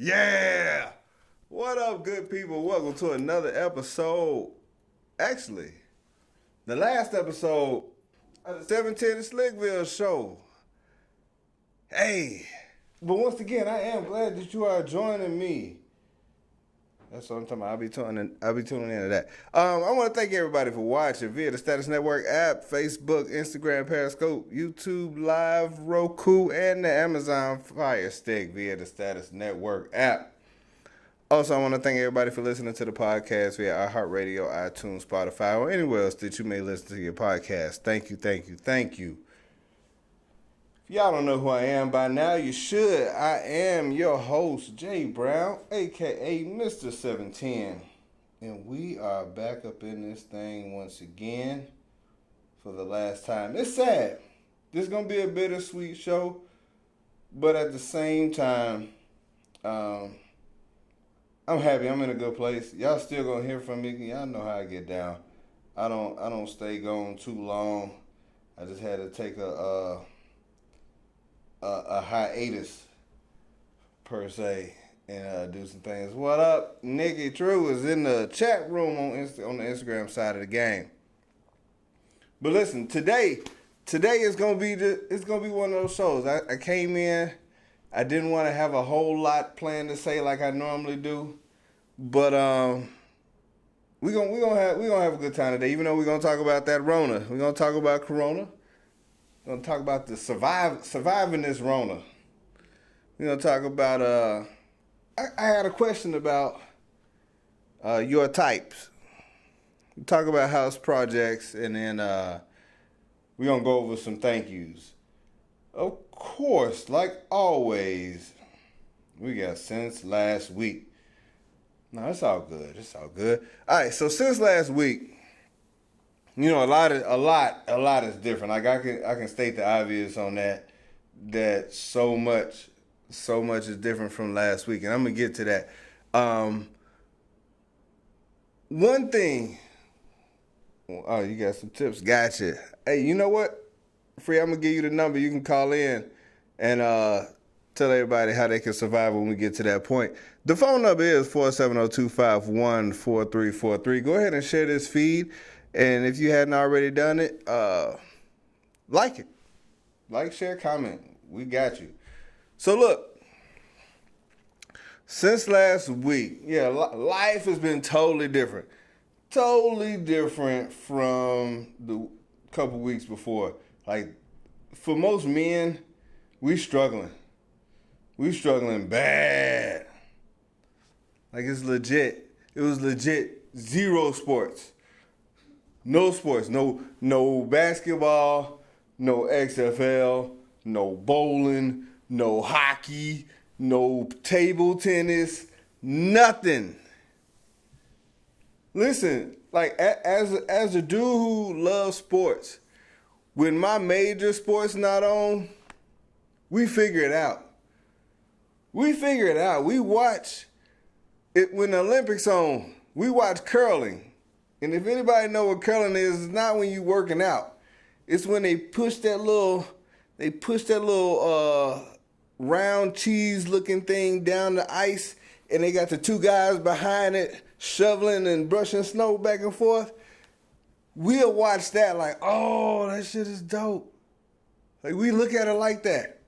Yeah! What up, good people? Welcome to another episode. Actually, the last episode of the 710 Slickville show. Hey, but once again, I am glad that you are joining me. That's what I'm talking about. I'll be tuning into that. I want to thank everybody for watching via the Status Network app, Facebook, Instagram, Periscope, YouTube Live, Roku, and the Amazon Fire Stick via the Status Network app. Also, I want to thank everybody for listening to the podcast via iHeartRadio, iTunes, Spotify, or anywhere else that you may listen to your podcast. Thank you, thank you, thank you. If y'all don't know who I am by now, you should. I am your host, Jay Brown, a.k.a. Mr. 710. And we are back up in this thing once again for the last time. It's sad. This is going to be a bittersweet show. But at the same time, I'm happy. I'm in a good place. Y'all still going to hear from me. Y'all know how I get down. I don't stay gone too long. I just had to take a hiatus per se and do some things. What up? Nikki True is in the chat room on the Instagram side of the game. But listen, today is gonna be one of those shows. I came in, I didn't want to have a whole lot planned to say like I normally do, but we gonna have a good time today. Even though we're gonna talk about that Rona, we're gonna talk about Corona. We're going to talk about the surviving this Rona. We're going to talk about, I had a question about your types. We talk about house projects, and then we're going to go over some thank yous. Of course, like always, we got since last week. No, it's all good. It's all good. All right, so since last week, you know, a lot is different. Like I can state the obvious on that so much is different from last week, and I'm gonna get to that. One thing. Oh, you got some tips. Gotcha. Hey, you know what? Free, I'm gonna give you the number. You can call in and tell everybody how they can survive when we get to that point. The phone number is 470-251-4343. Go ahead and share this feed. And if you hadn't already done it, like it. Like, share, comment. We got you. So look, since last week, yeah, life has been totally different. Totally different from the couple weeks before. Like, for most men, we struggling. We struggling bad. Like, it's legit. It was legit zero sports. No sports, no basketball, no XFL, no bowling, no hockey, no table tennis, nothing. Listen, like as a dude who loves sports, when my major sports not on, we figure it out. We figure it out. We watch it when the Olympics on. We watch curling. And if anybody know what curling is, it's not when you working out. It's when they push that little round cheese looking thing down the ice, and they got the two guys behind it shoveling and brushing snow back and forth. We'll watch that like, oh, that shit is dope. Like, we look at it like that.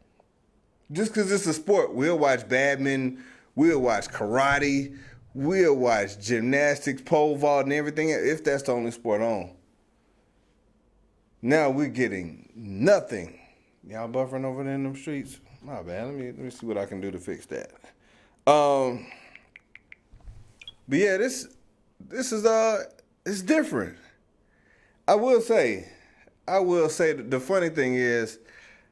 Just because it's a sport. We'll watch badminton. We'll watch karate. We'll watch gymnastics, pole vault, and everything, if that's the only sport on. Now we're getting nothing. Y'all buffering over there in them streets? My bad. Let me see what I can do to fix that. But yeah, this is it's different. I will say that the funny thing is,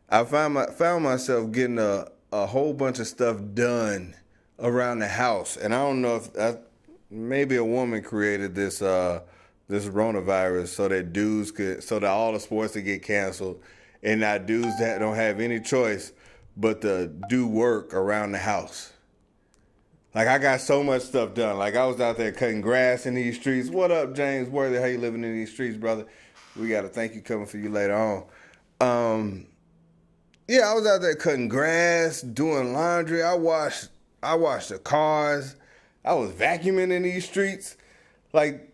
I found myself getting a whole bunch of stuff done around the house, and I don't know if maybe a woman created this coronavirus so that all the sports could get canceled, and not dudes that don't have any choice but to do work around the house. Like, I got so much stuff done. Like, I was out there cutting grass in these streets. What up, James Worthy? How you living in these streets, brother? We got a thank you coming for you later on. Yeah, I was out there cutting grass, doing laundry. I washed I washed the cars. I was vacuuming in these streets. Like,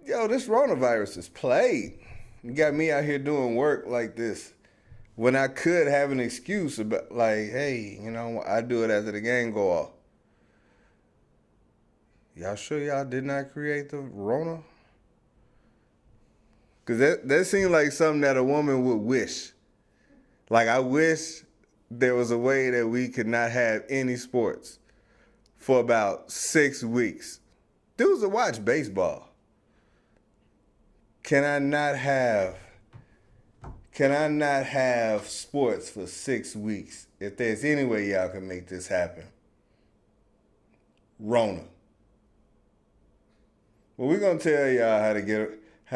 yo, this coronavirus is played. You got me out here doing work like this when I could have an excuse about, like, hey, you know, I do it after the game go off. Y'all sure y'all did not create the Rona? Because that seemed like something that a woman would wish. Like, I wish there was a way that we could not have any sports for about 6 weeks. Dudes that watch baseball. Can I not have sports for 6 weeks? If there's any way y'all can make this happen. Rona. Well, we're gonna tell y'all how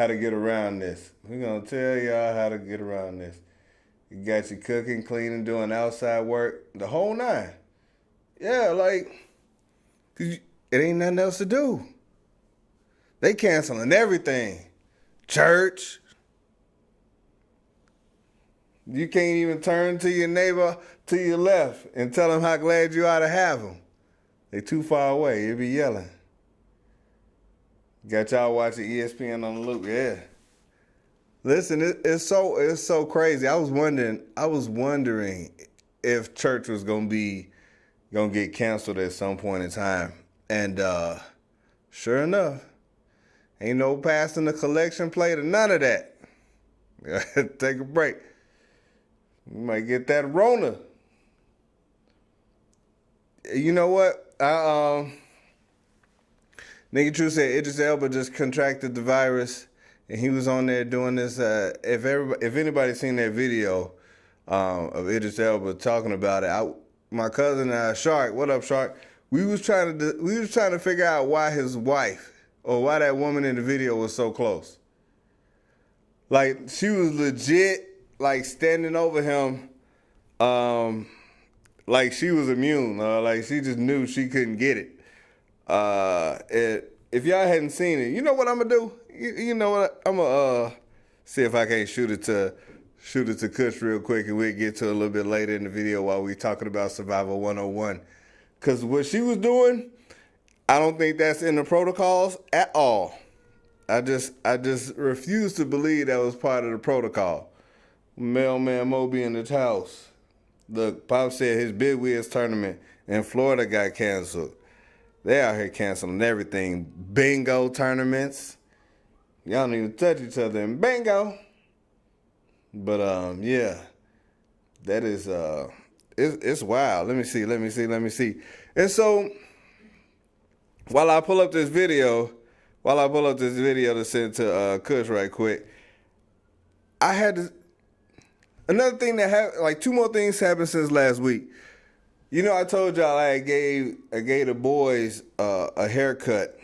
to get around this. We're gonna tell y'all how to get around this. You got you cooking, cleaning, doing outside work, the whole nine. Yeah, like, 'cause it ain't nothing else to do. They canceling everything. Church. You can't even turn to your neighbor to your left and tell them how glad you are to have them. They too far away. You'll be yelling. Got y'all watching ESPN on the loop. Yeah. Listen, it's so crazy. I was wondering if church was gonna get canceled at some point in time. And sure enough, ain't no passing the collection plate or none of that. Take a break. You might get that Rona. You know what? Nigga True said Idris Elba just contracted the virus, and he was on there doing this. If anybody's seen that video of Idris Elba talking about it, my cousin Shark, what up, Shark? We was trying to figure out why his wife or why that woman in the video was so close. Like, she was legit, like, standing over him, like she was immune, like she just knew she couldn't get it. If y'all hadn't seen it, you know what I'm gonna do? You know what? I'm gonna see if I can't shoot it to Kush real quick, and we'll get to it a little bit later in the video while we talking about Survival 101. Cause what she was doing, I don't think that's in the protocols at all. I just refuse to believe that was part of the protocol. Mailman Moby in his house. Look, Pop said his Big Wiz tournament in Florida got canceled. They out here canceling everything. Bingo tournaments. Y'all don't even touch each other in bingo. But yeah, that is it's wild. Let me see. And so while I pull up this video to send to Kush right quick, I had to, another thing that happened, like two more things happened since last week. You know, I told y'all I gave the boys a haircut.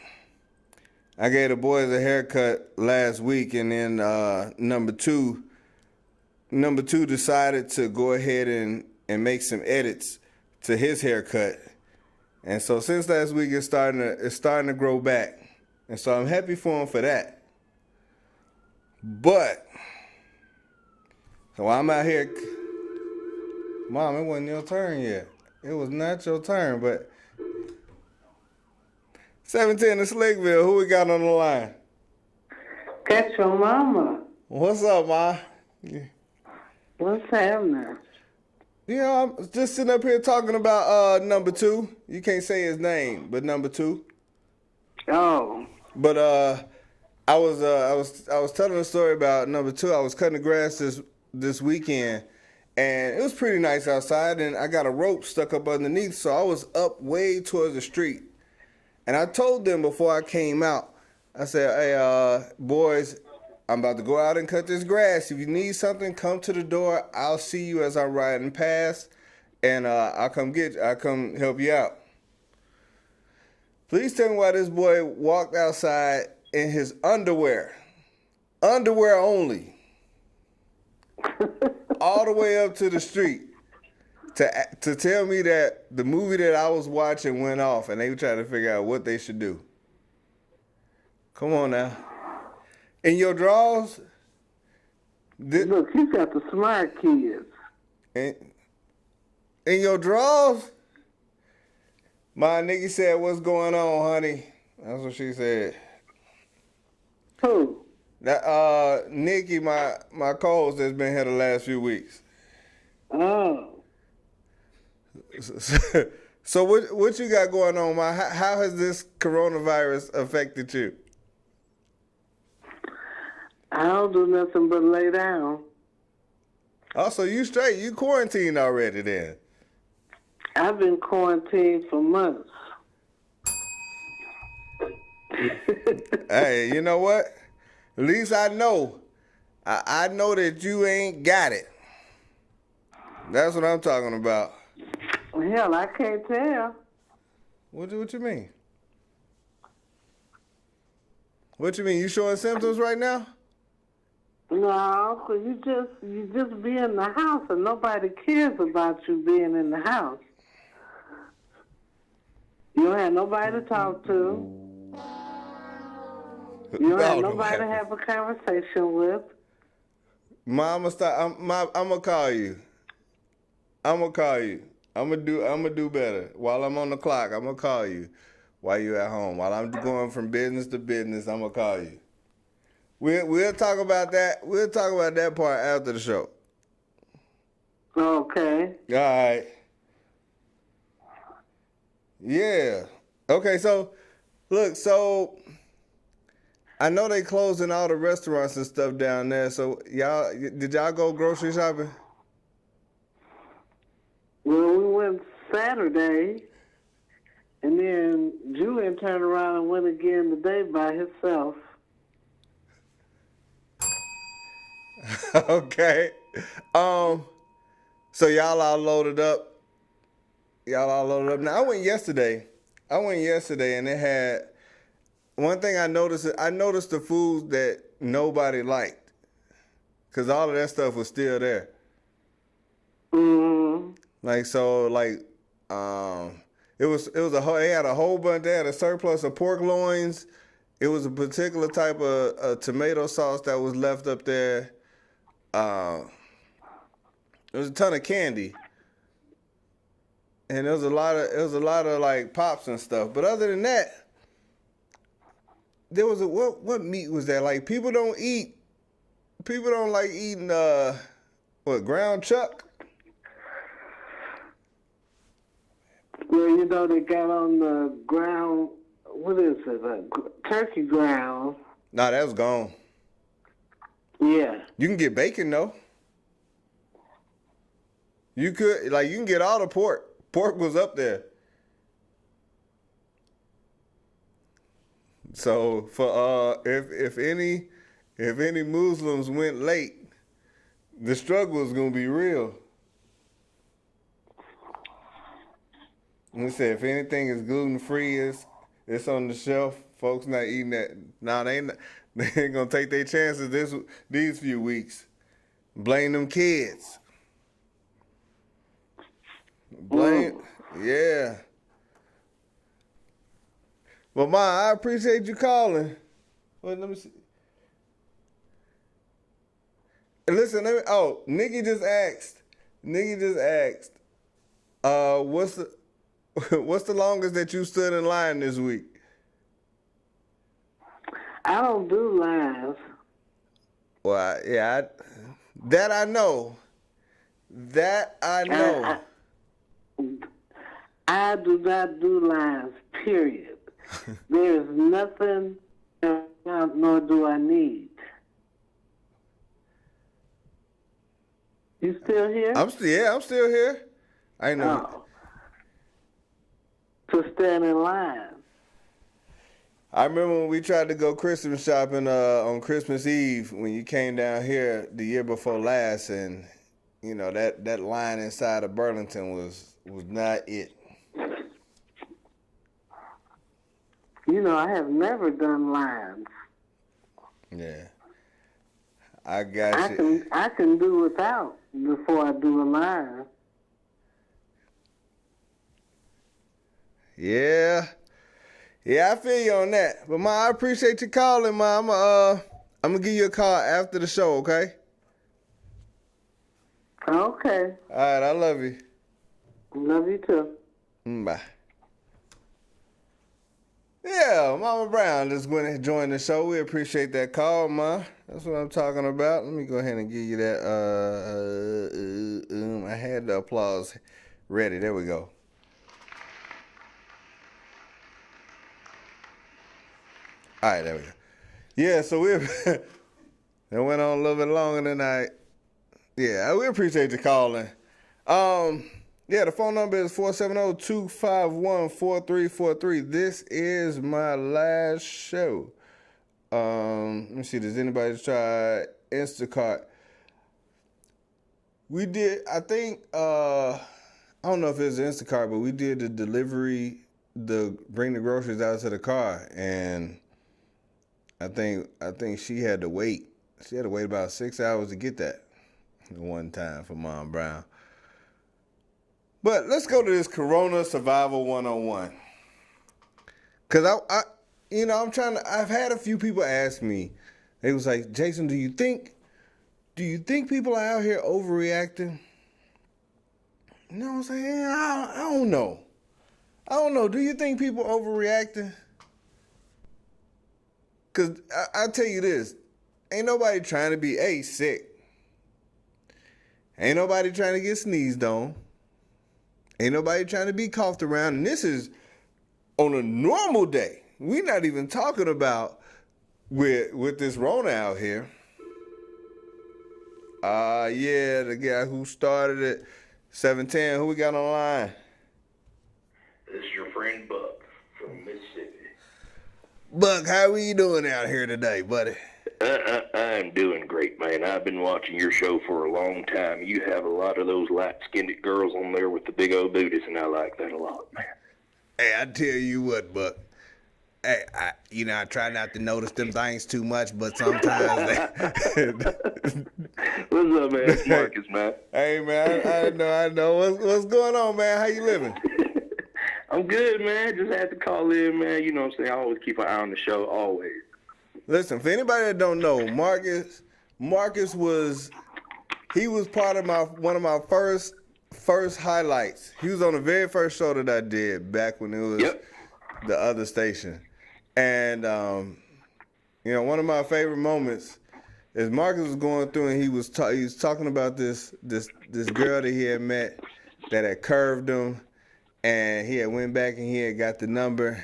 I gave the boys a haircut last week, and then number two decided to go ahead and make some edits to his haircut. And so since last week, it's starting to grow back. And so I'm happy for him for that. But so while I'm out here, Mom, it wasn't your turn yet. It was not your turn, but 710 in Slickville, who we got on the line? That's your mama. What's up, Ma? What's happening? Yeah, I'm just sitting up here talking about number two. You can't say his name, but number two. Oh. But I was telling a story about number two. I was cutting the grass this weekend, and it was pretty nice outside, and I got a rope stuck up underneath, so I was up way towards the street. And I told them before I came out, I said, hey, boys, I'm about to go out and cut this grass. If you need something, come to the door. I'll see you as I'm riding past, and I'll come help you out. Please tell me why this boy walked outside in his underwear only, all the way up to the street to tell me that the movie that I was watching went off, and they were trying to figure out what they should do. Come on now. In your drawers? Look, you got the smart kids. In your drawers? My Nikki said, "What's going on, honey?" That's what she said. Who? That Nikki, my co-host that's been here the last few weeks. Oh. So what you got going on, Ma? How has this coronavirus affected you? I don't do nothing but lay down. Oh, so you straight? You quarantined already then? I've been quarantined for months. Hey, you know what? At least I know. I know that you ain't got it. That's what I'm talking about. Hell, I can't tell. What you mean? What you mean? You showing symptoms right now? No, 'cause you just be in the house and nobody cares about you being in the house. You don't have nobody to talk to. You don't have nobody to have a conversation with. Mama, stop. I'm gonna call you. I'm gonna call you. I'm gonna do better. While I'm on the clock, I'm gonna call you. While you at home, while I'm going from business to business, I'm gonna call you. We'll talk about that. We'll talk about that part after the show. Okay. All right. Yeah. Okay. So, look. So, I know they closing all the restaurants and stuff down there. So, did y'all go grocery shopping? Well, we went Saturday, and then Julian turned around and went again today by himself. Okay. So y'all all loaded up. Y'all all loaded up. Now I went yesterday, and it had one thing I noticed. I noticed the foods that nobody liked, cause all of that stuff was still there. Mm-hmm. It was a whole. They had a whole bunch. They had a surplus of pork loins. It was a particular type of tomato sauce that was left up there. There was a ton of candy, and there was a lot of like pops and stuff. But other than that, there was what meat was that? Like people don't like eating ground chuck. Well, you know, they got on the ground, what is it, turkey ground. Nah, that was gone. Yeah. You can get bacon though. You can get all the pork. Pork was up there. So for if any Muslims went late, the struggle is gonna be real. And we said if anything is gluten free, it's on the shelf. Folks not eating that. Now they ain't gonna take their chances these few weeks. Blame them kids. Yeah. Well, Ma, I appreciate you calling. Well, let me see. Listen, Nikki just asked. What's the longest that you stood in line this week? I don't do lines. Well, that I know. I do not do lines, period. There is nothing, nor do I need. You still here? I'm still here. I know. To stand in line. I remember when we tried to go Christmas shopping on Christmas Eve when you came down here the year before last, and you know that line inside of Burlington was not it. You know, I have never done lines. Yeah. I got you. I can do without before I do a line. Yeah. Yeah, I feel you on that. But, Ma, I appreciate you calling, Ma. I'm going to give you a call after the show, okay? Okay. All right, I love you. Love you too. Bye. Yeah, Mama Brown just went and joined the show. We appreciate that call, Ma. That's what I'm talking about. Let me go ahead and give you that. I had the applause ready. There we go. All right, there we go. Yeah, so we it went on a little bit longer than I. Yeah, we appreciate you calling. Yeah, the phone number is 470-251-4343. This is my last show. Let me see, does anybody try Instacart? We did, I think, I don't know if it was Instacart, but we did the delivery, bring the groceries out to the car, and I think she had to wait. She had to wait about 6 hours to get that one time for Mom Brown. But let's go to this Corona Survival 101. Cause I've had a few people ask me, they was like, Jason, do you think people are out here overreacting? You know what I'm saying? I don't know. I don't know. Do you think people overreacting? Cause I tell you this, ain't nobody trying to be sick. Ain't nobody trying to get sneezed on. Ain't nobody trying to be coughed around. And this is on a normal day. We're not even talking about with this Rona out here. Yeah, the guy who started it, 710. Who we got on the line? This is your friend Buck from Mississippi. Buck, how are you doing out here today, buddy? I'm doing great, man. I've been watching your show for a long time. You have a lot of those light-skinned girls on there with the big old booties, and I like that a lot, man. Hey, I tell you what, Buck. Hey, I try not to notice them things too much, but sometimes they... What's up, man? It's Marcus, man. Hey, man, I know. What's going on, man? How you living? I'm good, man. Just had to call in, man. You know what I'm saying? I always keep an eye on the show, always. Listen, for anybody that don't know, Marcus was part of one of my first highlights. He was on the very first show that I did back when it was the other station. And one of my favorite moments is Marcus was going through and he was talking about this girl that he had met that had curved him, and he had went back and he had got the number,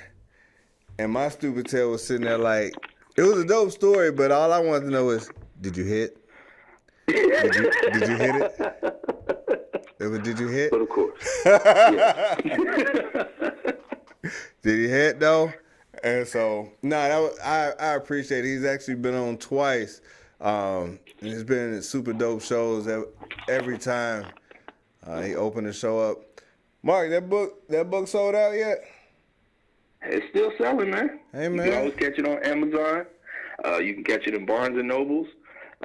and my stupid tail was sitting there like, it was a dope story, but all I wanted to know is, did you hit? Did you hit it? Did you hit? But of course. Did he hit though? And so, I appreciate it. He's actually been on twice. And it's been super dope shows every time he opened the show up. Mark, that book sold out yet? It's still selling, man. Hey, man. You can always catch it on Amazon. You can catch it in Barnes & Nobles.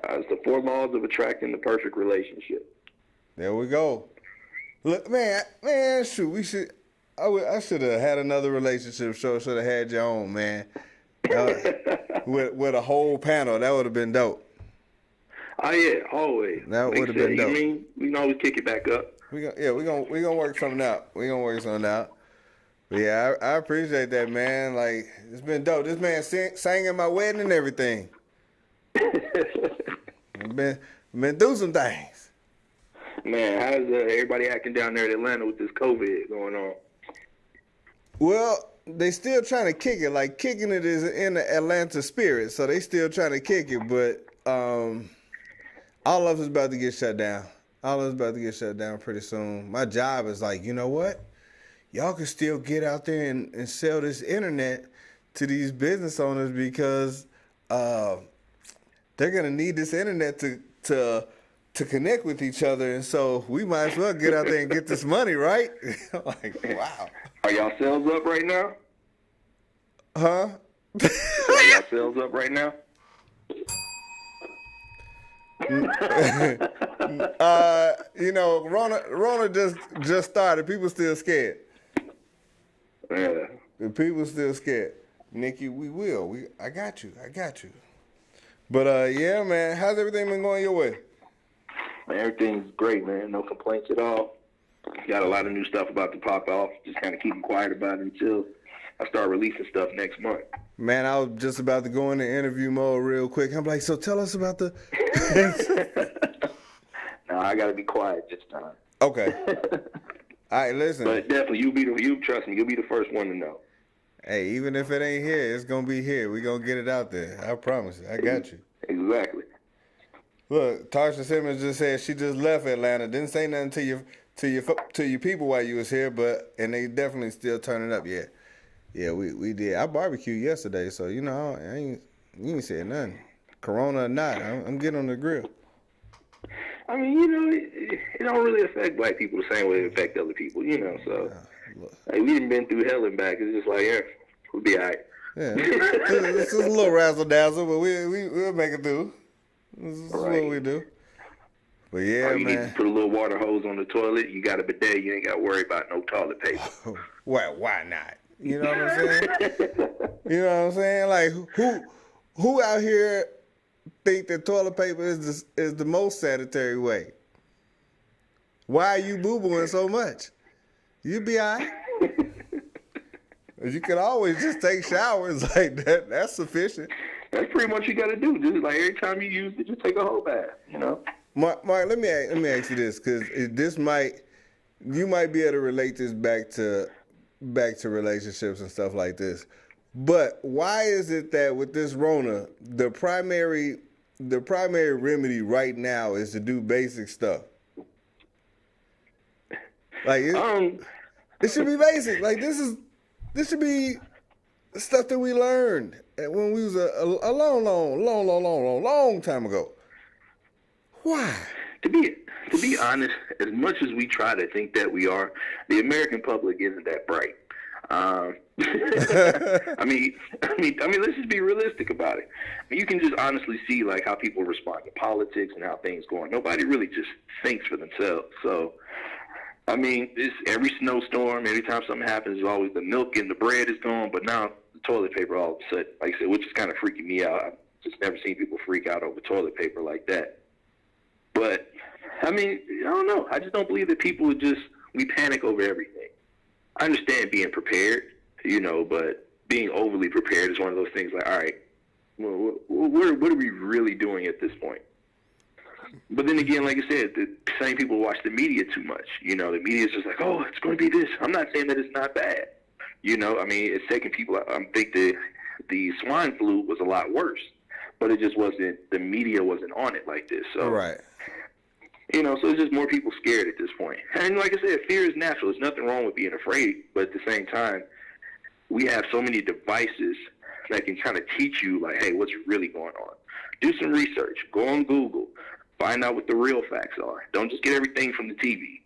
It's the 4 Laws of Attracting the Perfect Relationship. There we go. Look, man, shoot, I should have had another relationship show. Should have had your own, man. With a whole panel, that would have been dope. Oh yeah, always. That would have been dope. You mean we can always kick it back up. We gonna work something out. But yeah, I appreciate that, man. Like, it's been dope. This man sang at my wedding and everything. been through some things. Man, how's everybody acting down there in Atlanta with this COVID going on? Well, they still trying to kick it. Like, kicking it is in the Atlanta spirit, so they still trying to kick it. But all of us is about to get shut down. All of us about to get shut down pretty soon. My job is like, you know what? Y'all can still get out there and sell this internet to these business owners because they're gonna need this internet to connect with each other, and so we might as well get out there and get this money, right? Like, wow. Are y'all sales up right now? Huh? Are y'all sales up right now? Rona just started. People still scared. Yeah. The people still scared. Nikki, we will. I got you. But yeah, man, how's everything been going your way? Man, everything's great, man. No complaints at all. Got a lot of new stuff about to pop off. Just kind of keeping quiet about it until I start releasing stuff next month. Man, I was just about to go into interview mode real quick. I'm like, so tell us about the. No, I gotta be quiet this time. Okay. All right, listen. But definitely, trust me, you'll be the first one to know. Hey, even if it ain't here, it's gonna be here. We gonna get it out there. I promise you. I got you. Exactly. Look, Tarsha Simmons just said she just left Atlanta. Didn't say nothing to your people while you was here, and they definitely still turning up. Yeah, we did. I barbecued yesterday, so you ain't said nothing. Corona or not, I'm getting on the grill. I mean, it don't really affect black people the same way it affects other people, so like, we done been through hell and back. It's just like, yeah, we'll be all right. Yeah, it's just a little razzle-dazzle, but we'll make it through. This is what we do. But yeah, you man. need to put a little water hose on the toilet. You got a bidet. You ain't got to worry about no toilet paper. Well, why not? You know what I'm saying? You know what I'm saying? Like, who out here think that toilet paper is the most sanitary way? Why are you boo-booing so much? You be all right. You can always just take showers like that. That's sufficient. That's pretty much what you got to do. Just like every time you use it, just take a whole bath, Mark, let me ask you this, because you might be able to relate this back to relationships and stuff like this. But why is it that with this Rona, the primary remedy right now is to do basic stuff? Like it should be basic. Like this should be stuff that we learned when we was a long time ago. Why? To be honest, as much as we try to think that we are, the American public isn't that bright. I mean, let's just be realistic about it. I mean, you can just honestly see like how people respond to politics and how things go on. Nobody really just thinks for themselves. So, I mean, it's every snowstorm, every time something happens, there's always the milk and the bread is gone. But now the toilet paper all of a sudden, like I said, which is kind of freaking me out. I've just never seen people freak out over toilet paper like that. But I mean, I don't know. I just don't believe that people we panic over everything. I understand being prepared, but being overly prepared is one of those things like, all right, well, what are we really doing at this point? But then again, like I said, the same people watch the media too much. The media is just like, oh, it's going to be this. I'm not saying that it's not bad. I mean, it's taking people, I think the swine flu was a lot worse, but it just wasn't, the media wasn't on it like this. So, right. So it's just more people scared at this point. And like I said, fear is natural. There's nothing wrong with being afraid. But at the same time, we have so many devices that can kind of teach you, like, hey, what's really going on? Do some research. Go on Google. Find out what the real facts are. Don't just get everything from the TV,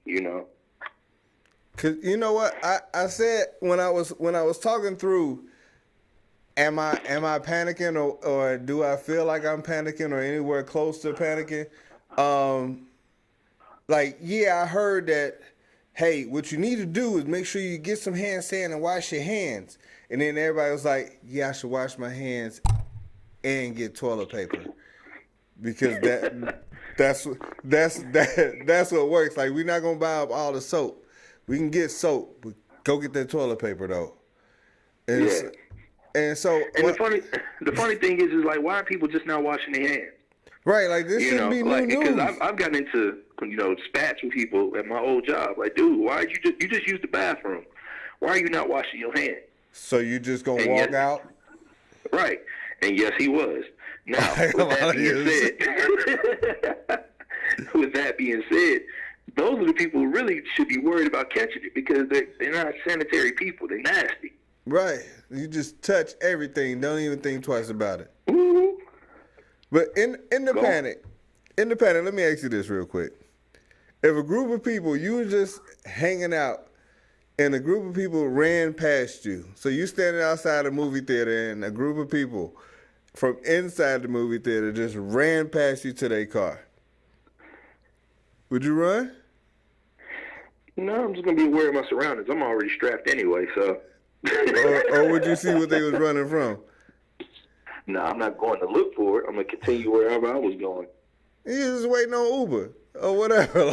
Because you know what? I said when I was talking through, am I panicking or do I feel like I'm panicking or anywhere close to panicking? I heard that, hey, what you need to do is make sure you get some hand sand and wash your hands. And then everybody was like, yeah, I should wash my hands and get toilet paper. Because that's what works. Like, we're not going to buy up all the soap. We can get soap, but go get that toilet paper, though. And the funny thing is like, why are people just not washing their hands? Right, like this shouldn't be new news. Because I've gotten into spats with people at my old job. Like, dude, why you just use the bathroom? Why are you not washing your hands? So you just gonna walk out? Right, and yes, he was. Now, with that being said, those are the people who really should be worried about catching it because they're not sanitary people. They're nasty. Right, you just touch everything. Don't even think twice about it. Mm-hmm. But in the panic, let me ask you this real quick. If a group of people, you were just hanging out, and a group of people ran past you, so you standing outside a movie theater, and a group of people from inside the movie theater just ran past you to their car, would you run? No, I'm just going to be aware of my surroundings. I'm already strapped anyway, so. or would you see what they was running from? No, I'm not going to look for it. I'm going to continue wherever I was going. You just waiting on Uber or whatever.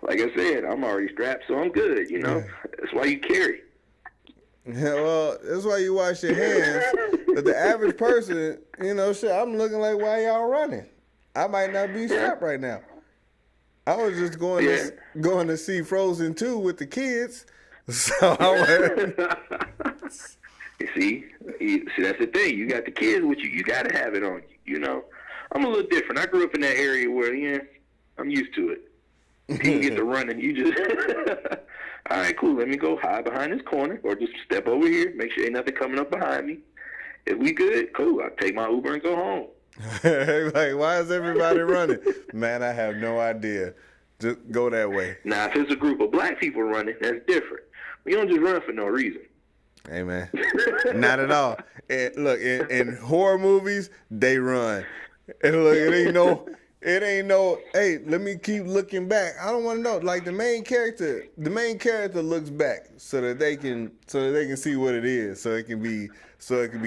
Like I said, I'm already strapped, so I'm good, That's why you carry. Yeah, well, that's why you wash your hands. But the average person, shit, I'm looking like, why y'all running? I might not be strapped right now. I was just going to see Frozen 2 with the kids. So I went. See, that's the thing. You got the kids with you. You got to have it on you. I'm a little different. I grew up in that area where, I'm used to it. People get to running. You just, all right, cool. Let me go hide behind this corner or just step over here. Make sure ain't nothing coming up behind me. If we good, cool. I'll take my Uber and go home. Like, why is everybody running? Man, I have no idea. Just go that way. Now, if it's a group of black people running, that's different. You don't just run for no reason. Hey, man. Not at all. And look, in horror movies, they run. And look, it ain't no, hey, let me keep looking back. I don't want to know. Like the main character looks back so that they can see what it is. So it can be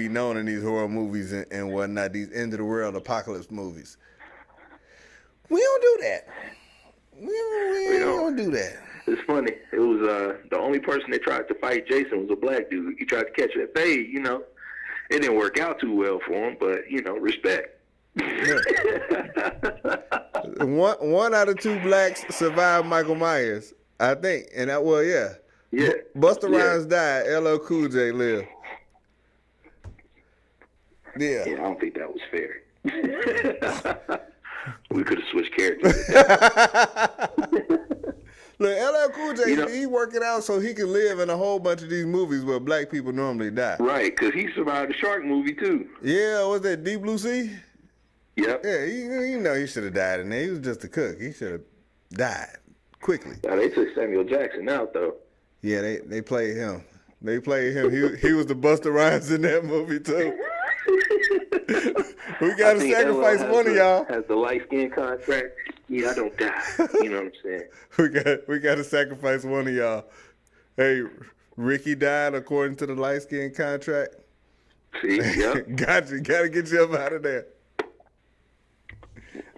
known in these horror movies and whatnot, these end of the world apocalypse movies. We don't do that. We don't do that. It's funny. It was the only person that tried to fight Jason was a black dude. He tried to catch that fade, It didn't work out too well for him, but, respect. Yeah. One out of two blacks survived Michael Myers, I think. And yeah. Busta Rhymes died. LL Cool J lived. Yeah. Yeah, I don't think that was fair. We could have switched characters. Look, LL Cool J, he working out so he can live in a whole bunch of these movies where black people normally die. Right, because he survived the shark movie, too. Yeah, was that Deep Blue Sea? Yep. Yeah, he should have died in there. He was just a cook. He should have died quickly. Now, they took Samuel Jackson out, though. Yeah, they played him. They played him. He was the Busta Rhymes in that movie, too. We got to sacrifice one of y'all. Has the light skin contract. Yeah, I don't die. You know what I'm saying? We got to sacrifice one of y'all. Hey, Ricky died according to the light skin contract. See, yep. Got to get you up out of there.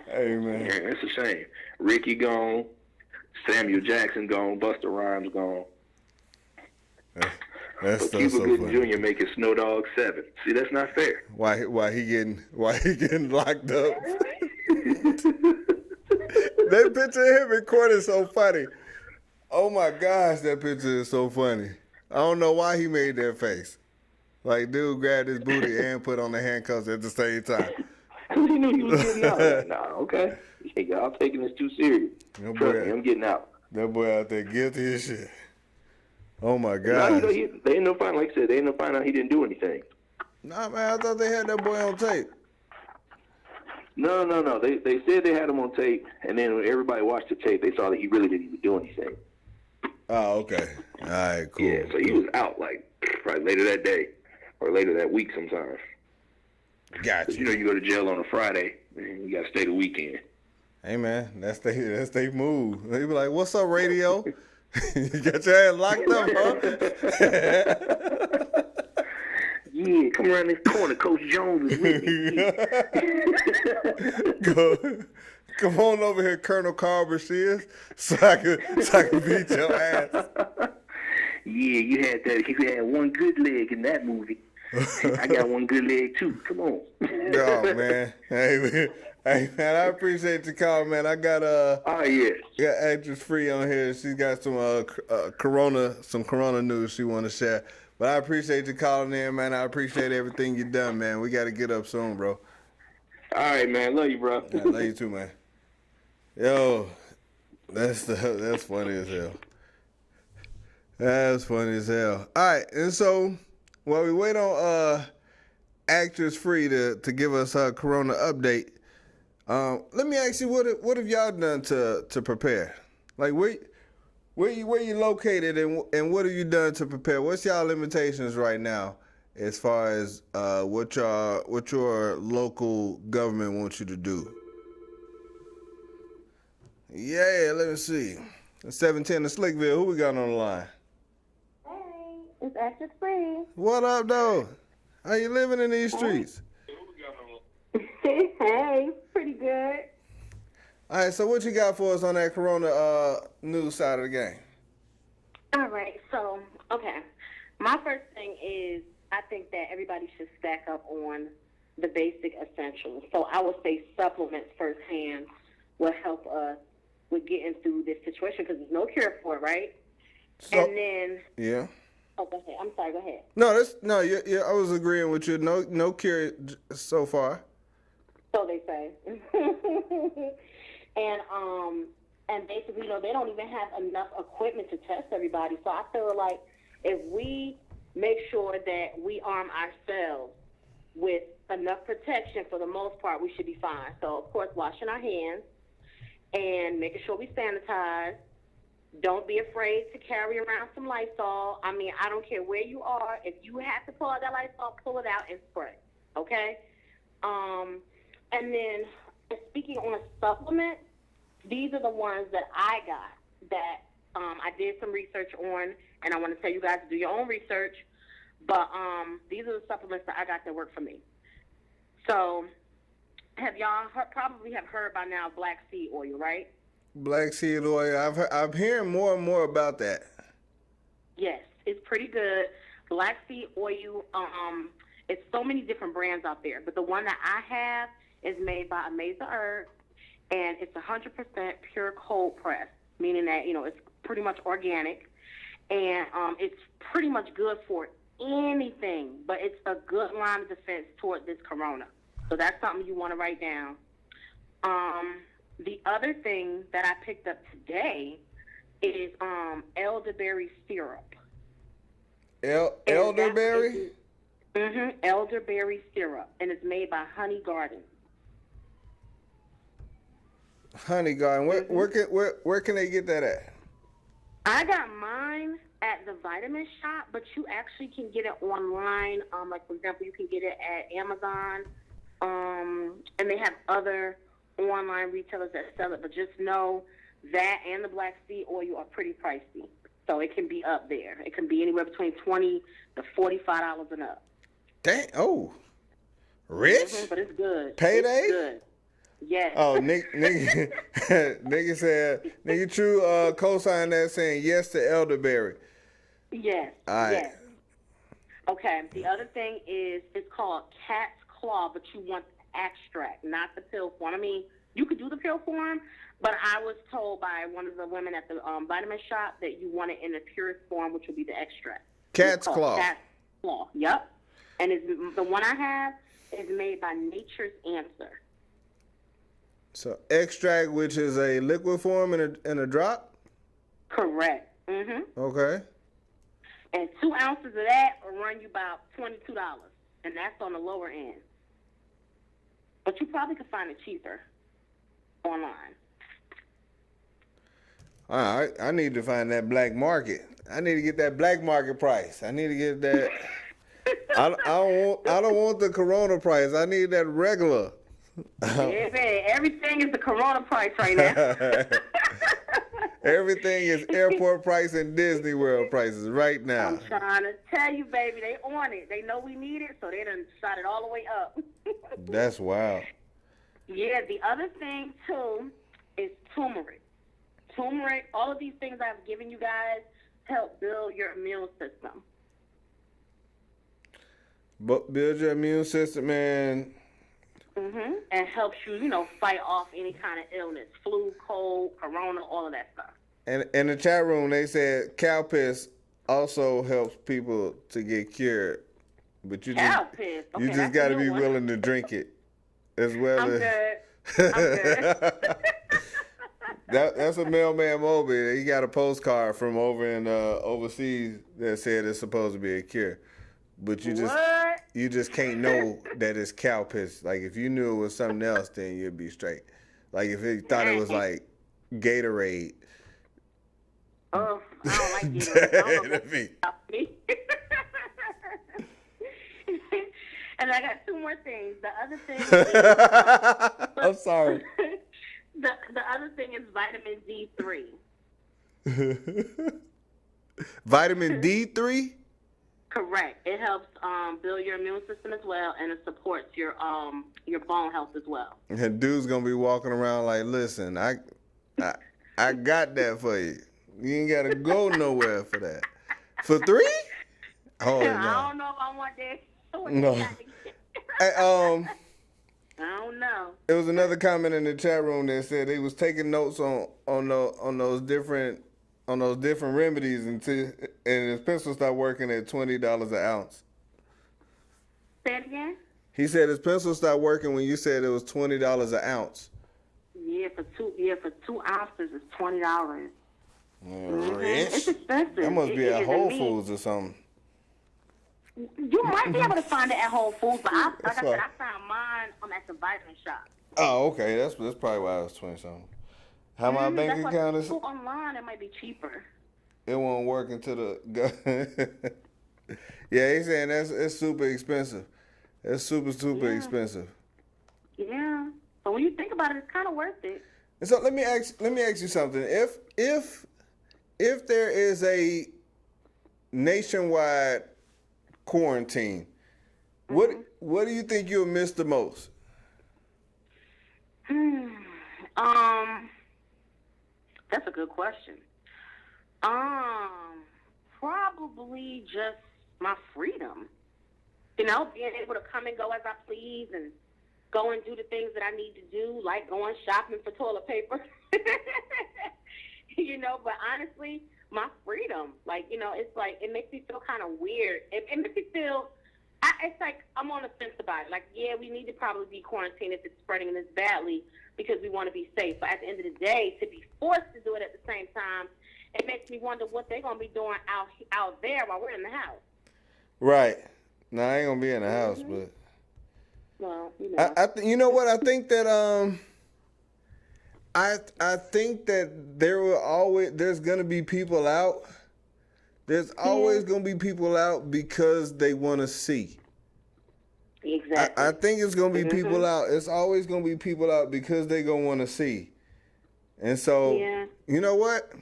Hey, man. Yeah, it's a shame. Ricky gone, Samuel Jackson gone, Busta Rhymes gone. That's so Cuba Gooding funny. Jr. making Snow Dog 7. See, that's not fair. Why he getting locked up? That picture of him in court is so funny. Oh my gosh, that picture is so funny. I don't know why he made that face. Like, dude grabbed his booty and put on the handcuffs at the same time. Because he knew he was getting out. Okay. Y'all taking this too serious. Trust me, I'm getting out. That boy out there guilty as shit. Oh my God. They ain't no find, like I said, they ain't no find out he didn't do anything. Nah, man, I thought they had that boy on tape. No. They said they had him on tape, and then when everybody watched the tape, they saw that he really didn't even do anything. Oh, okay. All right, cool. Yeah, so he was out like probably later that day or later that week sometimes. Gotcha. You go to jail on a Friday, and you got to stay the weekend. Hey, man, that's they move. They be like, what's up, radio? You got your ass locked up, huh? Yeah, come around this corner. Coach Jones is with me. Come on over here, Colonel Carl Bashir, so I can beat your ass. Yeah, you had one good leg in that movie. I got one good leg too. Come on. Oh man, hey man, I appreciate you calling, man. I got got Actress Free on here. She's got some Corona news she want to share. But I appreciate you calling in, man. I appreciate everything you done, man. We got to get up soon, bro. All right, man. Love you, bro. I love you too, man. Yo, that's funny as hell. That's funny as hell. All right, and so while we wait on Actress Free to give us her Corona update, let me ask you, what have y'all done to prepare? Like, where you located and what have you done to prepare? What's y'all limitations right now as far as what your local government wants you to do? Yeah, let me see. 710 in Slickville. Who we got on the line? Hey, it's Actress Free. What up, though? How you living in these streets? Hey, pretty good. All right, so what you got for us on that Corona news side of the game? All right. So, okay. My first thing is I think that everybody should stack up on the basic essentials. So I would say supplements firsthand will help us with getting through this situation because there's no cure for it, right? So, And then, yeah. oh, go ahead. I'm sorry. Go ahead. No. Yeah. I was agreeing with you. No cure so far. So they say. And basically, they don't even have enough equipment to test everybody. So I feel like if we make sure that we arm ourselves with enough protection for the most part, we should be fine. So, of course, washing our hands and making sure we sanitize. Don't be afraid to carry around some Lysol. I mean, I don't care where you are. If you have to pull out that Lysol, pull it out and spray, okay? And then speaking on supplements, these are the ones that I got that I did some research on, and I want to tell you guys to do your own research. But these are the supplements that I got that work for me. So have y'all probably have heard by now black seed oil, right? Black seed oil. I'm hearing more and more about that. Yes, it's pretty good. Black seed oil. It's so many different brands out there, but the one that I have is made by Amazing Herb, and it's 100% pure cold press, meaning that it's pretty much organic, and it's pretty much good for anything, but it's a good line of defense toward this corona. So that's something you want to write down. The other thing that I picked up today is elderberry syrup. Elderberry? Elderberry syrup, and it's made by Honey Garden. Honey Garden. Where can they get that at? I got mine at the vitamin shop, but you actually can get it online. Like, for example, you can get it at Amazon, and they have other online retailers that sell it. But just know that and the black seed oil are pretty pricey, so it can be up there. It can be anywhere between $20 to $45 and up. Dang! Oh, rich? But it's good. Payday? It's good. Yes. Oh, nigga said, nigga True co-signed that saying yes to elderberry. Yes. All right. Yes. Okay. The other thing is it's called cat's claw, but you want the extract, not the pill form. I mean, you could do the pill form, but I was told by one of the women at the vitamin shop that you want it in the purest form, which would be the extract. Cat's claw. Cat's claw. Yep. And the one I have is made by Nature's Answer. So extract, which is a liquid form in a drop? Correct. Okay. And 2 ounces of that will run you about $22, and that's on the lower end. But you probably could find it cheaper online. All right, I need to find that black market. I need to get that black market price. I need to get that. I don't want the Corona price. I need that regular. Yeah, man, everything is the Corona price right now. Everything is airport price and Disney World prices right now. I'm trying to tell you, baby, they on it. They know we need it, so they done shot it all the way up. That's wild. Yeah, the other thing, too, is turmeric. Turmeric, all of these things I've given you guys help build your immune system. But build your immune system, man. And helps you, fight off any kind of illness, flu, cold, corona, all of that stuff. And in the chat room, they said cow piss also helps people to get cured. But you cow piss. Okay, you just got to be willing to drink it as well. I'm good. That's a mailman Moby. He got a postcard from over in overseas that said it's supposed to be a cure. But you just can't know that it's cow piss. Like, if you knew it was something else, then you'd be straight. Like, if you thought it was like Gatorade. Oh, I don't like Gatorade. And I got 2 more things. The other thing is, I'm sorry. The other thing is vitamin D3. Vitamin D3? Correct. It helps build your immune system as well, and it supports your bone health as well. And dude's gonna be walking around like, listen, I got that for you. You ain't gotta go nowhere for that. For 3? Oh no. I don't know if I want that. No. Hey, I don't know. there was another comment in the chat room that said they was taking notes on those different remedies and his pencil started working at $20 an ounce. Say it again? He said his pencil stopped working when you said it was $20 an ounce. Yeah, for 2 ounces it's $20. Rich. It's expensive. That must be It at is Whole indeed. Foods or something. You might be able to find it at Whole Foods, but like I said, right. I found mine at the vitamin shop. Oh, okay. That's probably why it was 20 something. How my bank That's account why is? online, it might be cheaper. It won't work until the. Yeah, he's saying it's super expensive. It's super expensive. Yeah. But when you think about it, it's kind of worth it. And so let me ask you something. If there is a nationwide quarantine, what do you think you'll miss the most? That's a good question. Probably just my freedom. You know, being able to come and go as I please and go and do the things that I need to do, like going shopping for toilet paper. You know, but honestly, my freedom, like, you know, it's like, it makes me feel kind of weird. It makes me feel, it's like I'm on the fence about it. Like, yeah, we need to probably be quarantined if it's spreading this badly because we want to be safe. But at the end of the day, to be forced to do it at the same time, it makes me wonder what they're going to be doing out there while we're in the house. Right. No, I ain't gonna be in the house, but well, you know. you know what? I think that I think that there's gonna be people out. There's always gonna be people out because they want to see. Exactly. I think it's gonna be people out. It's always gonna be people out because they gonna want to see. And so, you know what?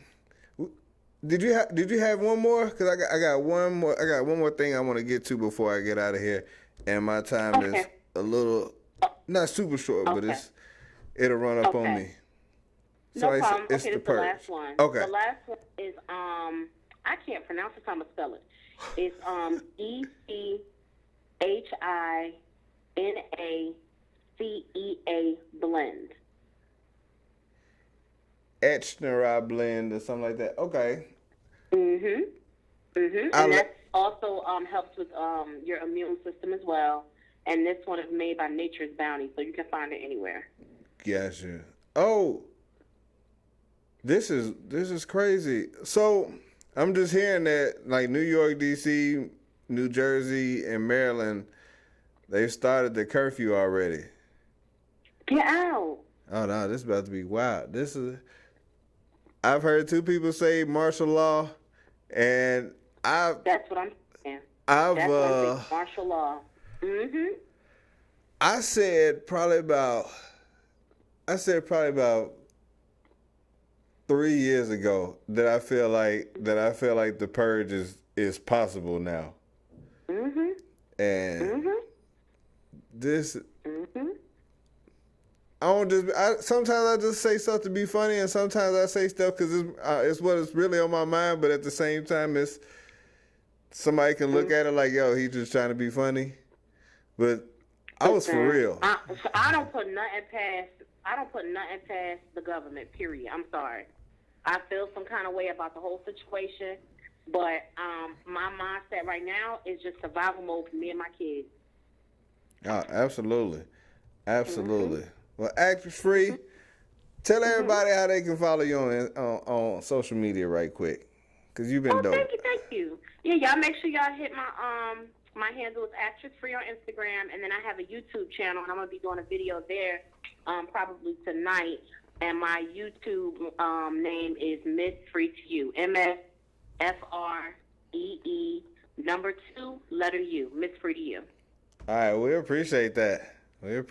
Did you have one more? Cause I got one more. I got one more thing I want to get to before I get out of here, and my time is a little not super short, but it'll run up on me. So no problem. It's this the is the purge. last one. Okay. The last one is I can't pronounce it, so I'm gonna spell it. It's ECHINACEA blend. Echinacea blend or something like that. Okay. And that also helps with your immune system as well. And this one is made by Nature's Bounty, so you can find it anywhere. Gotcha. Oh, this is crazy. So I'm just hearing that like New York, D.C., New Jersey, and Maryland, they've started the curfew already. Get out. Oh no, this is about to be wild. I've heard 2 people say martial law, and That's what I'm saying. That's what I'm saying, martial law. I said probably about 3 years ago that I feel like the purge is possible now. And this. Sometimes I just say stuff to be funny, and sometimes I say stuff because it's what is really on my mind. But at the same time, it's somebody can look at it like, yo, he's just trying to be funny. But I was for real. I don't put nothing past the government. Period. I'm sorry. I feel some kind of way about the whole situation, but my mindset right now is just survival mode for me and my kids. Oh, absolutely. Well, Actress Free, tell everybody how they can follow you on social media right quick, because you've been dope. Thank you. Yeah, y'all make sure y'all hit my handle is Actress Free on Instagram, and then I have a YouTube channel, and I'm going to be doing a video there probably tonight, and my YouTube name is Miss Free to You, MSFREE2 Miss Free to You. All right, we appreciate that. No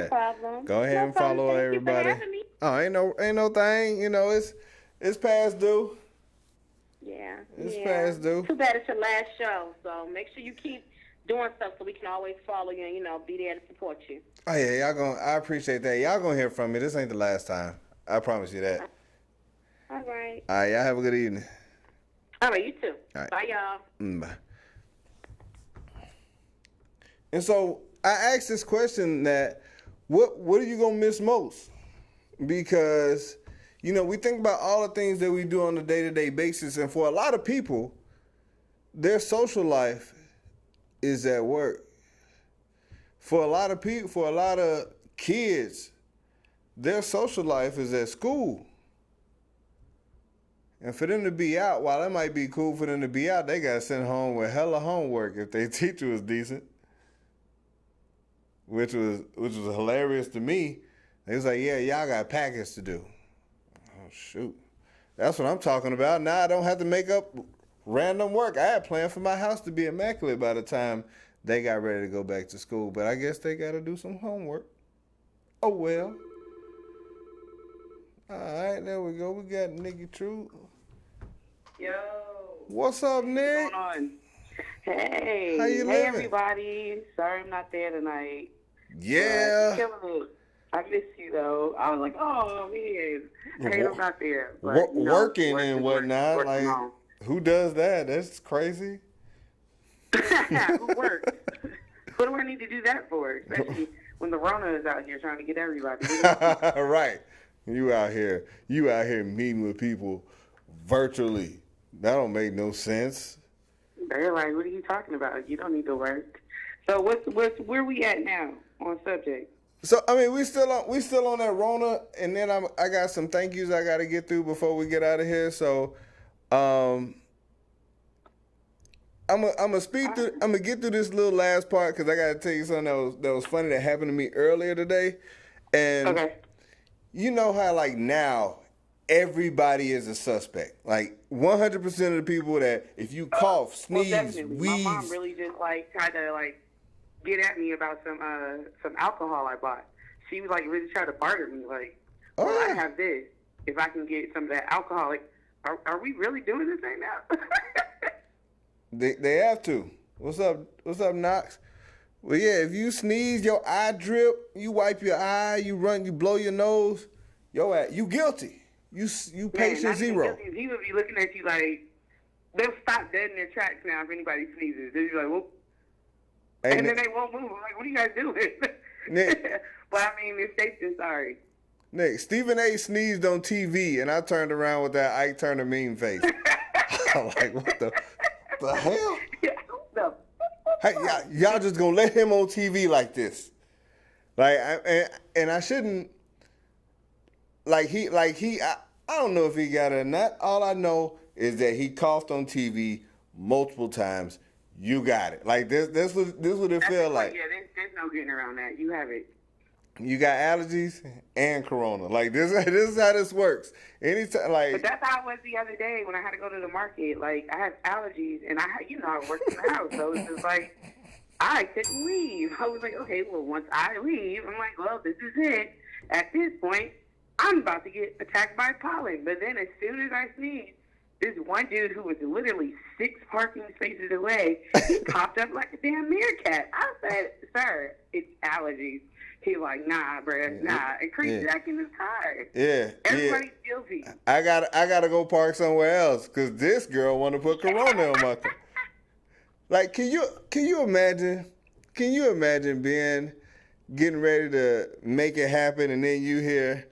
problem. Go ahead and follow everybody. Thank you for having me. Oh, ain't no thing. You know, it's past due. Yeah. It's past due. Too bad it's your last show. So make sure you keep doing stuff so we can always follow you and, you know, be there to support you. Oh yeah, I appreciate that. Y'all gonna hear from me. This ain't the last time. I promise you that. All right. night. All right, y'all have a good evening. All right, you too. All right. Bye, y'all. Bye. And so I asked this question that what are you gonna miss most? Because, you know, we think about all the things that we do on a day-to-day basis, and for a lot of people, their social life is at work. For a lot of people, for a lot of kids, their social life is at school. And for them to be out, while that might be cool for them to be out, they got sent home with hella homework if their teacher was decent. Which was hilarious to me. They was like, yeah, y'all got packets to do. Oh, shoot. That's what I'm talking about. Now I don't have to make up random work. I had planned for my house to be immaculate by the time they got ready to go back to school. But I guess they got to do some homework. Oh, well. All right, there we go. We got Nikki True. Yo. What's up, Nick? What's going on? Hey. How you Hey, living? everybody. Sorry I'm not there tonight. Yeah. Killing it. I miss you, though. I was like, oh, man. Hey, I'm not there. But, Working work and is whatnot. work Like, from home. who does that? That's crazy. Who works? What do I need to do that for? Especially when the Rona is out here trying to get everybody. Right. You out here meeting with people virtually. That don't make no sense. They're like, what are you talking about? You don't need to work. So where we at now on subject? So I mean, we still on that Rona, and then I got some thank yous I got to get through before we get out of here. So, I'm gonna get through this little last part because I got to tell you something that was funny that happened to me earlier today, and Okay. you know how like now everybody is a suspect. Like 100% of the people that if you cough, Well, sneeze, definitely. wheeze. My mom really just tried to get at me about some alcohol I bought. She was really tried to barter me Oh, well, yeah. I have this. If I can get some of that alcohol, are we really doing this right now? They have to. What's up, Knox? Well, yeah, if you sneeze, your eye drip, you wipe your eye, you blow your nose, you guilty. You patient not even zero. guilty. He would be looking at you they'll stop dead in their tracks now if anybody sneezes. They'll be like, whoop. Hey, And then Nick, they won't move. I'm like, what are you guys doing? Nick. But I mean, it's safe to sorry. Nick, Stephen A. sneezed on TV, and I turned around with that Ike Turner meme face. I'm like, what the hell? Yeah, no. Hey, y'all just gonna let him on TV like this? And I shouldn't. I don't know if he got it or not. All I know is that he coughed on TV multiple times. You got it. Like this what it feel like. Yeah, there's no getting around that. You have it. You got allergies and corona. Like this is how this works. Anytime, But that's how it was the other day when I had to go to the market. I had allergies, and I work in the house, so it's just I couldn't leave. I was like, okay, well, once I leave, I'm like, well, this is it. At this point, I'm about to get attacked by pollen. But then as soon as I sneezed, this one dude who was literally 6 parking spaces away, he popped up like a damn meerkat. I said, sir, it's allergies. He like, nah, bruh, nah. And creeped back in his car. Yeah. Everybody's guilty. I gotta go park somewhere else because this girl want to put corona on my car. Like, can you imagine getting ready to make it happen and then you hear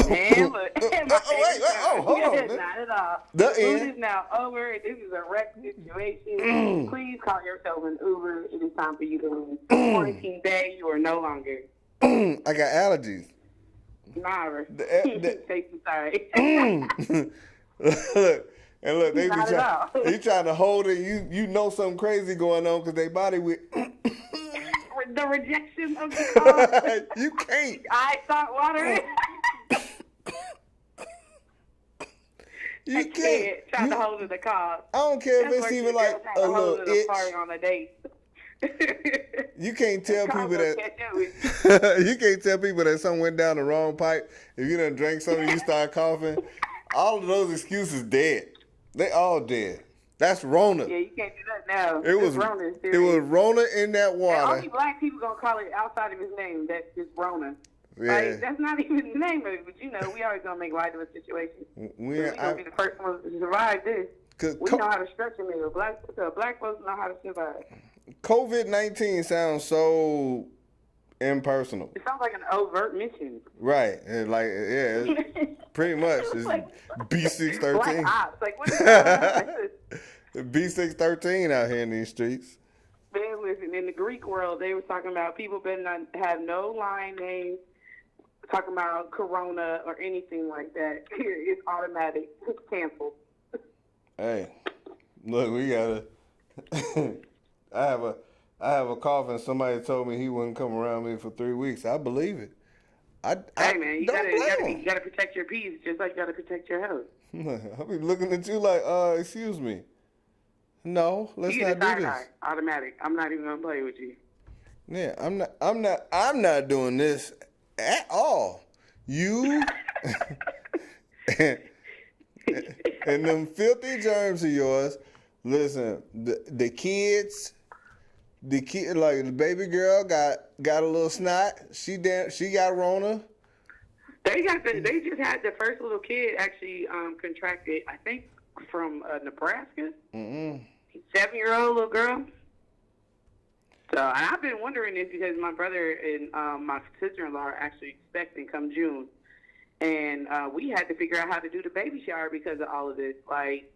Man, look. hold on. Not at all. The The food end. is now over. This is a wreck situation. Please call yourself an Uber. It is time for you to leave. Quarantine day, you are no longer. I got allergies. Nah, The- say sorry. Look, they be Not at all. you trying to hold it. You know something crazy going on because they body with. The rejection of the call. You can't. I thought water. You can't. Try to hold in the car. I don't care if That's it's like even you like trying a to hold little in a itch. party on a date. You can't tell Call people will that. catch up with You can't tell people that something went down the wrong pipe. If you done drank something, you start coughing. All of those excuses dead. They all dead. That's Rona. Yeah, you can't do that now. It was Rona. Rona in that And water. only black people gonna call it outside of his name. That's just Rona. Yeah. Like, that's not even the name of it, but you know, we always gonna make light of a situation. We gonna be the first ones to survive this. We know how to structure it. Black folks know how to survive. COVID-19 sounds so impersonal. It sounds like an overt mission. Right. It's pretty much. It's like, B613. Black ops. Like, what is that? B613 out here in these streets. Man, listen, in the Greek world, they were talking about people better not have no line names, talking about Corona or anything like that. Here, it's automatic. It's canceled. Hey, look, we gotta. I have a cough, and somebody told me he wouldn't come around me for 3 weeks. I believe it. Hey man, you gotta protect your peace just like you gotta protect your health. I'll be looking at you like, excuse me. No, let's not do this. Automatic. I'm not even gonna play with you. Yeah, I'm not doing this at all. You and them filthy germs of yours. Listen, the kids, like the baby girl got a little snot. She got Rona. They just had the first little kid actually contracted, I think, from Nebraska. 7-year-old little girl. So, and I've been wondering this because my brother and my sister-in-law are actually expecting come June. And we had to figure out how to do the baby shower because of all of this. Like,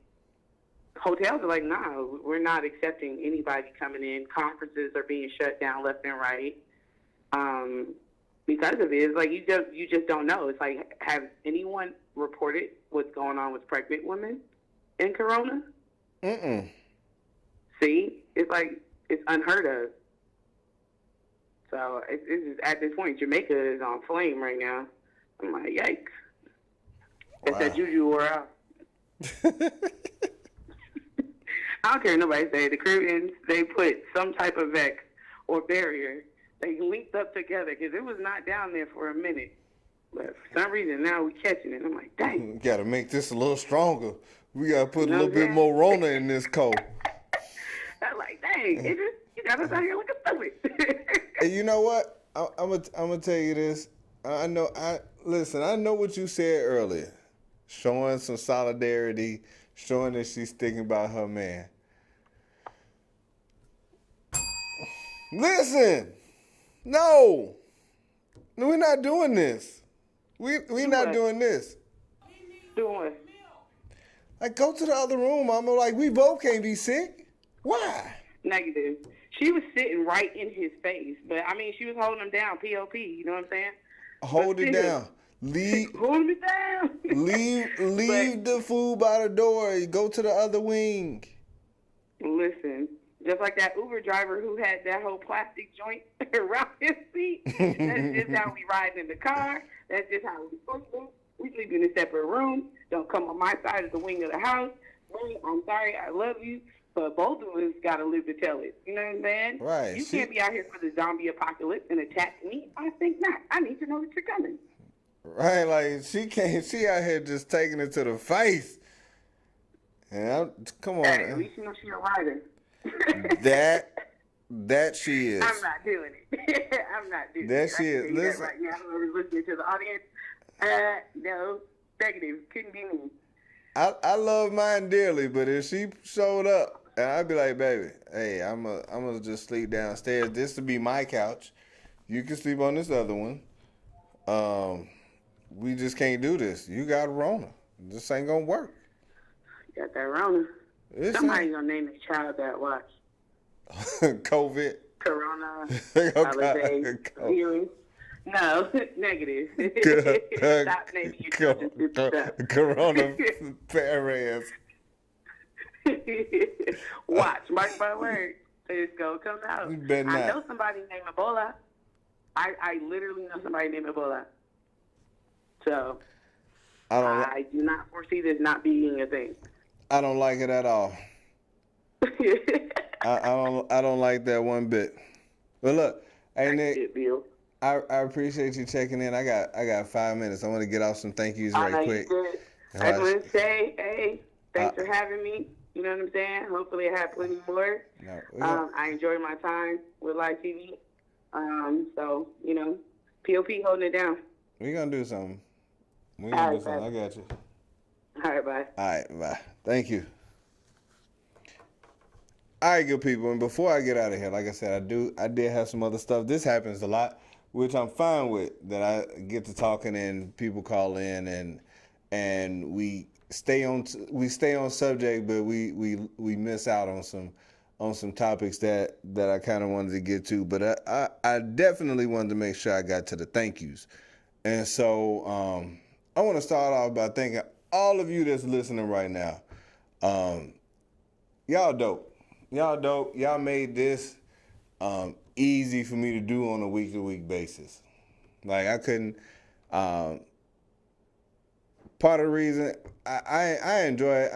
hotels are like, nah, we're not accepting anybody coming in. Conferences are being shut down left and right. Because of it, it's like you just don't know. It's like, have anyone reported what's going on with pregnant women in Corona? See, it's like it's unheard of. So it's at this point, Jamaica is on flame right now. I'm like, yikes! It's that juju wore out. I don't care what nobody say. The Caribbeans, they put some type of X or barrier. They linked up together because it was not down there for a minute. But for some reason, now we're catching it. I'm like, dang. We got to make this a little stronger. We got to put a little bit more Rona in this coat. I'm like, dang, you got us out here looking stupid. And you know what? I'm gonna tell you this. I know what you said earlier. Showing some solidarity, showing that she's sticking by her man. Listen, no, we're not doing this. We're not doing this. Doing what? Like, go to the other room. I'm like, we both can't be sick. Why? Negative. She was sitting right in his face, but I mean, she was holding him down. POP. You know what I'm saying? Hold it down. Leave. Hold it down. leave the food by the door. Go to the other wing. Listen, just like that Uber driver who had that whole plastic joint around his feet. That's just how we ride in the car. That's just how we sleep. We sleep in a separate room. Don't come on my side of the wing of the house. I'm sorry, I love you, but both of us got to live to tell it. You know what I'm saying? Right. You can't be out here for the zombie apocalypse and attack me. I think not. I need to know that you're coming. Right, like she out here just taking it to the face. And come on. Hey, at least you know she's a writer. That she is. I'm not doing it. I'm not doing that it. She is. Listen. Right now, whoever's listening to the audience, no, negative. Couldn't be me. I love mine dearly, but if she showed up, and I'd be like, baby, hey, I'm gonna just sleep downstairs. This will be my couch. You can sleep on this other one. We just can't do this. You got Rona. This ain't gonna work. Got that Rona. Somebody's gonna name their child that. Watch. COVID. Corona. Holiday. Virus. No, negative. Stop naming your children stuff. Corona Perez. Watch, mark my word. It's gonna come out. I know somebody named Ebola. I literally know somebody named Ebola. So I do not foresee this not being a thing. I don't like it at all. I don't like that one bit. But look, hey Nick, I appreciate you checking in. I got 5 minutes. I want to get off some thank yous right quick. I just want to say, hey, thanks for having me. You know what I'm saying? Hopefully I have plenty more. I enjoy my time with Live TV. So, POP holding it down. We gonna do something. We All gonna right, do something. bye. I got you. All right, bye. All right, bye. Thank you. All right, good people. And before I get out of here, like I said, I did have some other stuff. This happens a lot, which I'm fine with. That I get to talking and people call in and we stay on subject, but we miss out on some topics that I kind of wanted to get to. But I definitely wanted to make sure I got to the thank yous. And so I want to start off by thanking all of you that's listening right now. Y'all dope. Y'all dope. Y'all made this easy for me to do on a week-to-week basis. Like I couldn't. Part of the reason I enjoy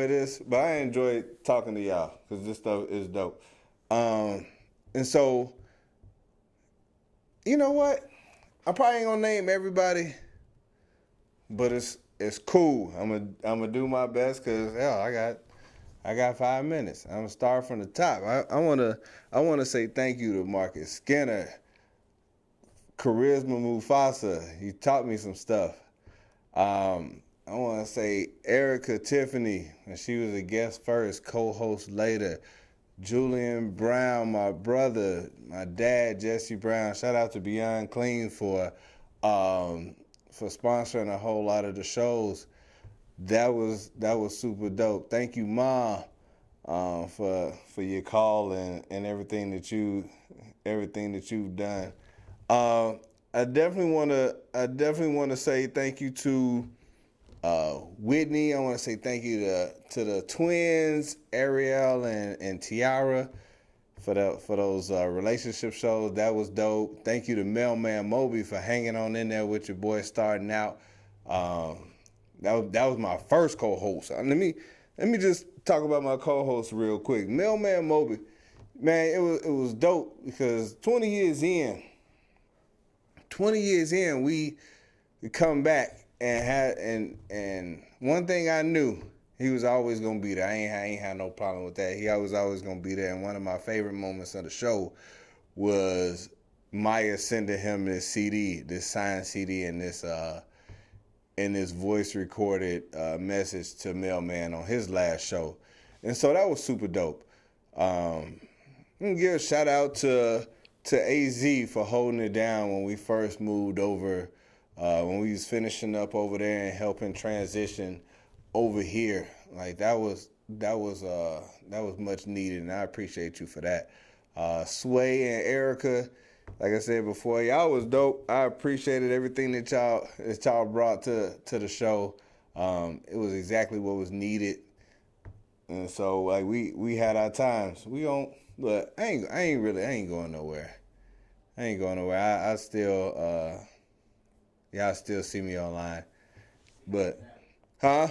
this, but I enjoy talking to y'all because this stuff is dope. And so, you know what? I probably ain't gonna name everybody, but it's cool. I'm gonna do my best because hell, I got 5 minutes. I'm gonna start from the top. I wanna say thank you to Marcus Skinner, Charisma Mufasa. He taught me some stuff. I want to say Erica Tiffany, and she was a guest first, co-host later. Julian Brown, my brother, my dad, Jesse Brown. Shout out to Beyond Clean for sponsoring a whole lot of the shows. That was super dope. Thank you, Mom, for your call and everything that you've done. I definitely want to say thank you to Whitney. I want to say thank you to the twins, Ariel and Tiara, for those relationship shows. That was dope. Thank you to Mailman Moby for hanging on in there with your boy starting out. That was my first co-host. Let me just talk about my co-host real quick. Mailman Moby, man, it was dope because 20 years in, we come back and one thing I knew, he was always gonna be there. I ain't had no problem with that. He was always gonna be there. And one of my favorite moments of the show was Maya sending him this CD, this signed CD, and this voice recorded message to Mailman on his last show. And so that was super dope. I'm gonna give a shout out to AZ for holding it down when we first moved over, when we was finishing up over there and helping transition over here. Like that was much needed, and I appreciate you for that. Sway and Erica, like I said before, y'all was dope. I appreciated everything that y'all brought to the show. It was exactly what was needed, and so like we had our times. We don't. Look, I ain't going nowhere. I still, y'all still see me online, but, huh?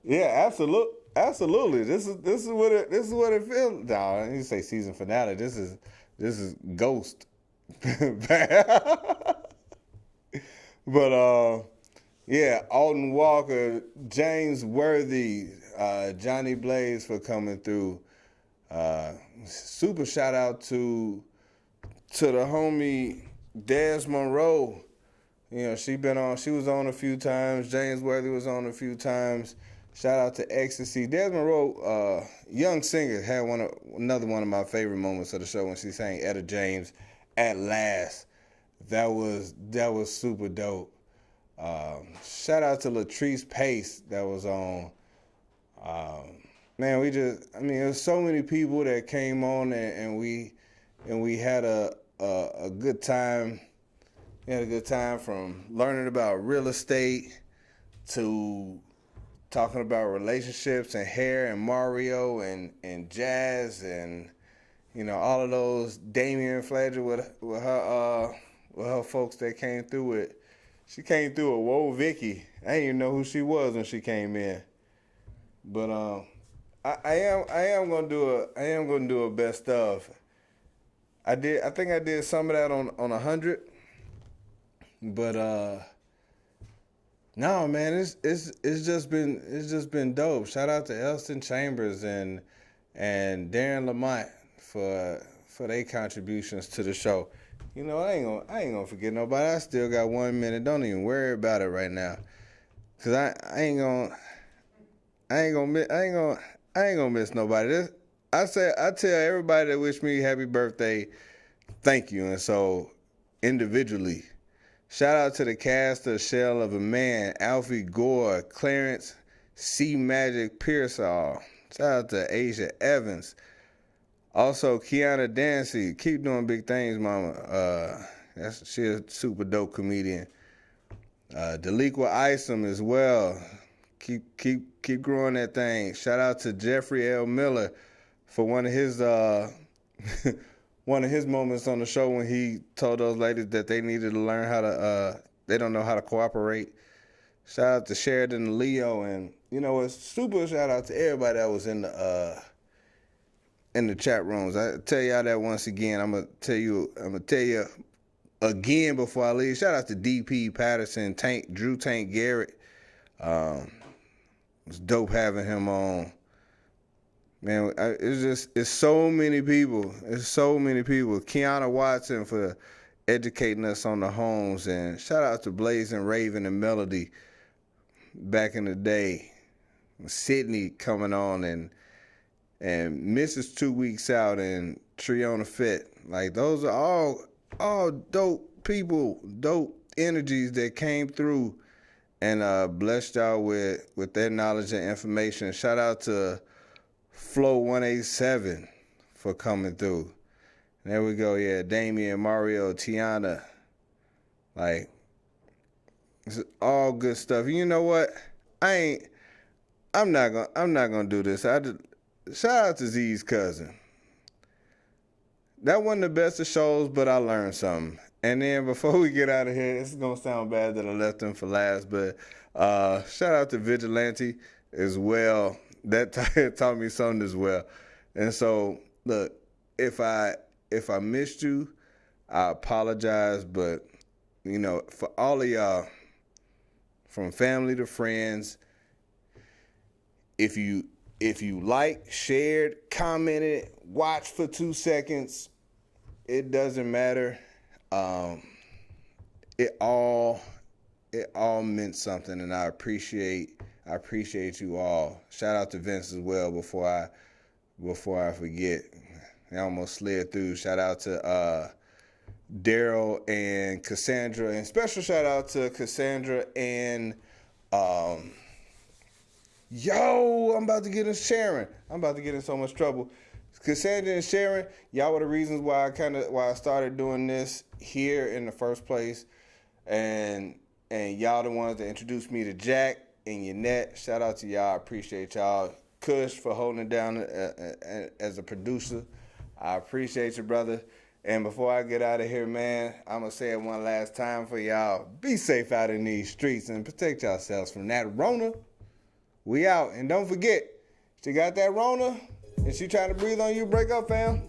Yeah, absolutely. This is what it feels. No, I didn't say season finale. This is Ghost. But yeah, Alden Walker, James Worthy, Johnny Blaze for coming through. Super shout out to the homie Des Monroe. You know, she was on a few times. James Worthy was on a few times. Shout out to Ecstasy. Des Monroe, young singer, had another one of my favorite moments of the show when she sang Etta James, At Last. That was super dope. Shout out to Latrice Pace that was on. Man, there's so many people that came on and we had a good time. We had a good time from learning about real estate to talking about relationships and hair and Mario and jazz and all of those. Damian Fledger with her folks that came through with. She came through with Whoa Vicky. I didn't even know who she was when she came in. But I am gonna do a best of. I think I did some of that on 100. But no, man, it's just been dope. Shout out to Elston Chambers and Darren Lamont for their contributions to the show. You know, I ain't gonna forget nobody. I still got 1 minute. Don't even worry about it right now, cause I ain't gonna miss nobody. I tell everybody that wish me happy birthday, thank you. And so, individually, shout out to the cast of Shell of a Man, Alfie Gore, Clarence C. Magic Pearsall. Shout out to Asia Evans. Also, Kiana Dancy. Keep doing big things, mama. She's a super dope comedian. Deliqua Isom as well. Keep growing that thing. Shout out to Jeffrey L. Miller for one of his one of his moments on the show when he told those ladies that they needed to learn how to they don't know how to cooperate. Shout out to Sheridan and Leo, and you know what? Super shout out to everybody that was in the chat rooms. I tell y'all that once again. I'm gonna tell you again before I leave. Shout out to DP Patterson, Drew Tank Garrett. It's dope having him on. Man, it's so many people. It's so many people. Kiana Watson for educating us on the homes, and shout out to Blazing Raven and Melody back in the day. Sydney coming on, and Mrs. 2 Weeks Out, and Triona Fit. Like, those are all dope people, dope energies that came through and blessed y'all with their knowledge and information. Shout out to Flow 187 for coming through. There we go. Yeah, Damian, Mario, Tiana. Like, it's all good stuff. You know what? I'm not gonna do this. Shout out to Z's cousin. That wasn't the best of shows, but I learned something. And then before we get out of here, it's gonna sound bad that I left him for last, but shout out to Vigilante as well. That taught me something as well. And so, look, if I missed you, I apologize. But you know, for all of y'all, from family to friends, if you liked, shared, commented, watched for 2 seconds, it doesn't matter. It all meant something, and I appreciate you all. Shout out to Vince as well before I forget. I almost slid through. Shout out to Daryl and Cassandra, and special shout out to Cassandra and I'm about to get in Sharon. I'm about to get in so much trouble. Cassandra and Sharon, y'all were the reasons why I started doing this here in the first place, and y'all the ones that introduced me to Jack and Yannette. Shout out to y'all. I appreciate y'all. Kush for holding it down as a producer. I appreciate you, brother. And before I get out of here, man, I'm going to say it one last time for y'all. Be safe out in these streets and protect yourselves from that Rona. We out. And don't forget, she got that Rona and she trying to breathe on you, break up, fam.